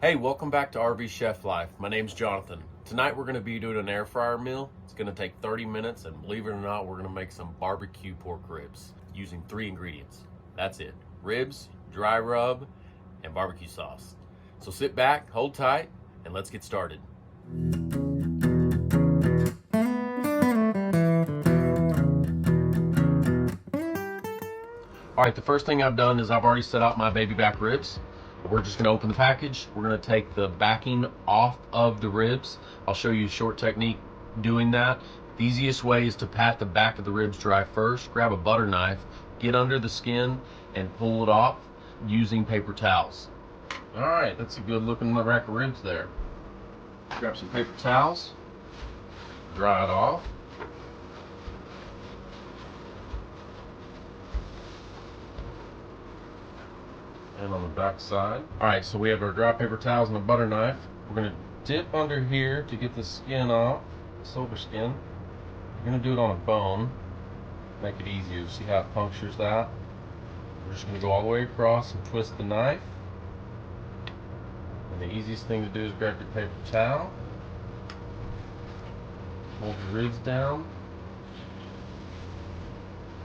Hey, welcome back to RV Chef Life. My name's Jonathan. Tonight we're going to be doing an air fryer meal. It's going to take 30 minutes, and believe it or not, we're going to make some barbecue pork ribs using 3 ingredients. That's it: ribs, dry rub, and barbecue sauce. So sit back, hold tight, and let's get started. All right, the first thing I've done is I've already set out my baby back ribs. We're just going to open the package. We're going to take the backing off of the ribs. I'll show you a short technique doing that. The easiest way is to pat the back of the ribs dry first. Grab a butter knife, get under the skin, and pull it off using paper towels. All right, that's a good looking rack of ribs there. Grab some paper towels, dry it off. And on the back side. All right, so we have our dry paper towels and a butter knife. We're going to dip under here to get the skin off, the silver skin. We're going to do it on a bone, make it easier. See how it punctures that? We're just going to go all the way across and twist the knife. And the easiest thing to do is grab your paper towel, hold the ribs down,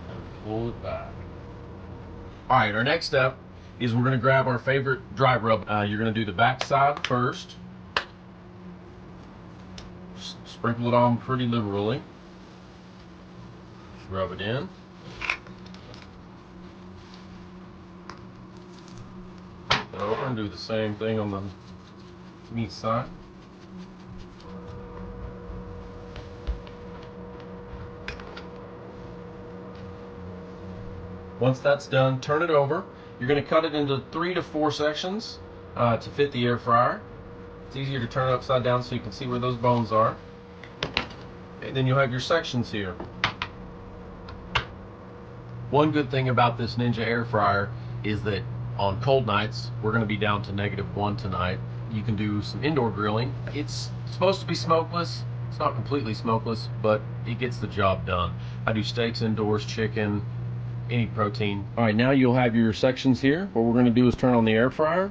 and pull it back. All right, our next step is we're going to grab our favorite dry rub. You're going to do the back side first. Sprinkle it on pretty liberally. Rub it in. Flip it over and do the same thing on the meat side. Once that's done, turn it over. You're going to cut it into 3 to 4 sections to fit the air fryer. It's easier to turn it upside down so you can see where those bones are. And then you'll have your sections here. One good thing about this Ninja air fryer is that on cold nights, we're going to be down to -1 tonight. You can do some indoor grilling. It's supposed to be smokeless. It's not completely smokeless, but it gets the job done. I do steaks indoors, chicken, any protein. All right, now you'll have your sections here. What we're going to do is turn on the air fryer.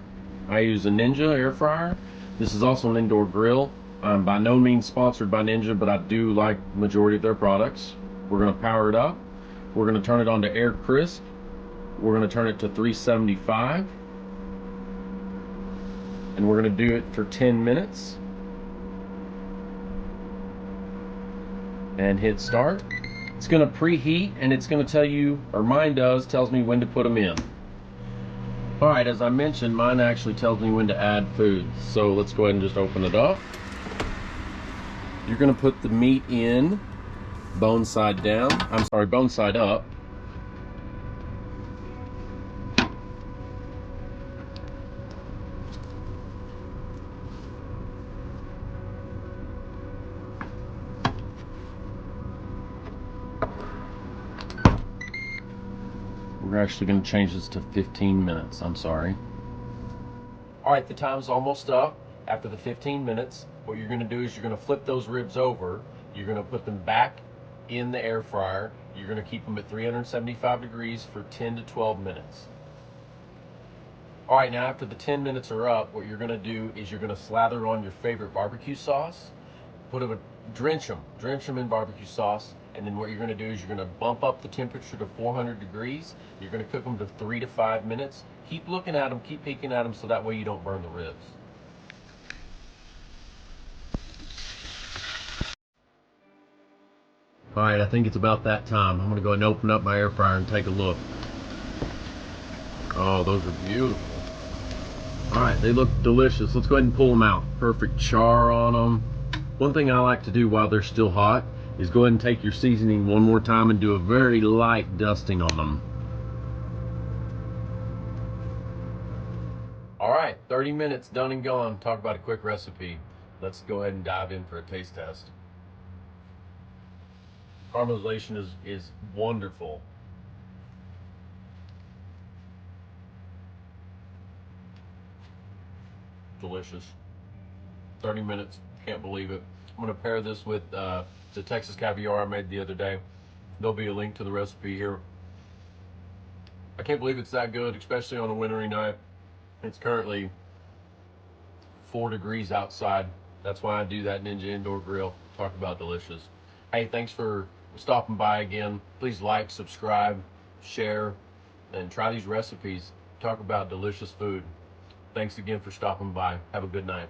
I use a Ninja air fryer. This is also an indoor grill. I'm by no means sponsored by Ninja, but I do like the majority of their products. We're going to power it up. We're going to turn it on to air crisp. We're going to turn it to 375. And we're going to do it for 10 minutes. And hit start. It's going to preheat, and it's going to tell you, or mine tells me when to put them in. All right, as I mentioned, mine actually tells me when to add food. So let's go ahead and just open it up. You're going to put the meat in, bone side down. Bone side up. We're actually going to change this to 15 minutes. I'm sorry. All right, the time's almost up. After the 15 minutes, what you're going to do is you're going to flip those ribs over. You're going to put them back in the air fryer. You're going to keep them at 375 degrees for 10 to 12 minutes. All right, now after the 10 minutes are up, what you're going to do is you're going to slather on your favorite barbecue sauce. Drench them in barbecue sauce. And then what you're going to do is you're going to bump up the temperature to 400 degrees. You're going to cook them to 3 to 5 minutes. Keep looking at them, keep peeking at them, so that way you don't burn the ribs. All right, I think it's about that time. I'm going to go ahead and open up my air fryer and take a look. Oh, those are beautiful. All right, they look delicious. Let's go ahead and pull them out. Perfect char on them. One thing I like to do while they're still hot is go ahead and take your seasoning one more time and do a very light dusting on them. All right, 30 minutes done and gone. Talk about a quick recipe. Let's go ahead and dive in for a taste test. Caramelization is wonderful. Delicious. 30 minutes, can't believe it. I'm going to pair this with the Texas caviar I made the other day. There'll be a link to the recipe here. I can't believe it's that good, especially on a wintry night. It's currently 4 degrees outside. That's why I do that Ninja Indoor Grill. Talk about delicious. Hey, thanks for stopping by again. Please like, subscribe, share, and try these recipes. Talk about delicious food. Thanks again for stopping by. Have a good night.